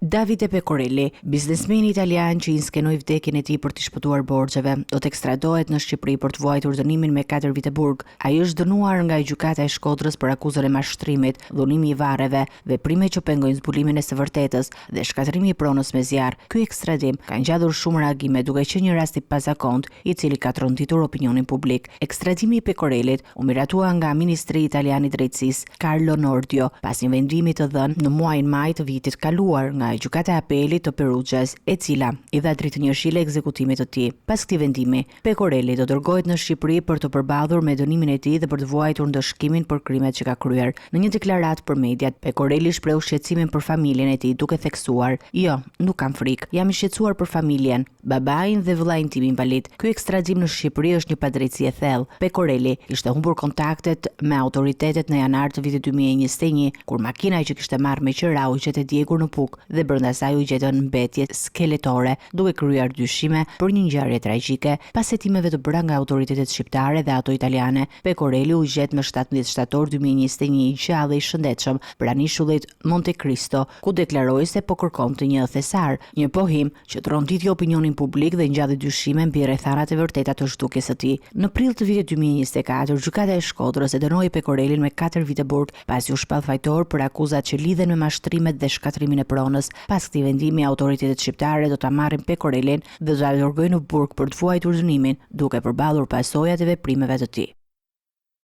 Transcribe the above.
Davide Pecorelli, biznesmeni italian që inskenoi vdekjen e tij për të shpëtuar borxheve, do të ekstradohet në Shqipëri për të vuajtur dënimin me 4 vite burg. Ai është dënuar nga gjykata e Shkodrës për akuzën e mashtrimit, dhunimi i varreve, veprime që pengojnë zbulimin e së vërtetës dhe shkatrimi i pronës me zjarr. Ky ekstradim ka ngjatur shumë reagime, duke qenë një rast i pazakont, i cili ka tronditur opinionin publik. Ekstradimi i Pecorellit u miratua nga Ministri Italian i Drejtësisë, Carlo Nordio, pas një vendimi të dhënë në muajin maj të vitit kaluar nga gjykata e apelit të Perugias, e cila i dha drejtënjërshile ekzekutimit të tij. Pas këtij vendimi, Pecorelli do dërgohet në Shqipëri për të përballur me dënimin e tij dhe për të vuajtur ndëshkimin për krimet që ka kryer. Në një deklaratë për mediat, Pecorelli shpreu shqetësimin për familjen e tij, duke theksuar: "Jo, nuk kam frikë. Jam i shqetësuar për familjen, babain dhe vëllain tim invalid. Ky ekstradim në Shqipëri është një padrejtësi e thellë." Pecorelli ishte humbur kontaktet me autoritetet në janar të vitit 2021, kur makina që kishte marrë me qira u gjetë djegur në Puk dhe brenda saj u gjetën mbetje skeletore, duke kryer dyshime për një ngjarje tragjike. Pas hetimeve të bëra nga autoritetet shqiptare dhe ato italiane, Pecorelli u gjet më 17 shtator 2021 i gjallë i shëndetshëm pranë ishullit Monte Cristo, ku deklaroi se po kërkonte një thesar, një pohim që tronditi opinionin publik dhe ngjalli dyshime mbi rrethanat e vërteta të zhdukjes së tij. Në prill të vitit 2024, gjykata e Shkodrës e dënoi Pecorellin me 4 vite burg, pasi u shpall fajtor për akuzat që lidhen me mashtrimet dhe shkatrimin e pronës. Pas këtij vendimi, autoritetet shqiptare do ta marrin Pecorellin dhe do ta dërgojnë në burg për të vuajtur dënimin, duke përballur pasojat e veprimeve të tij.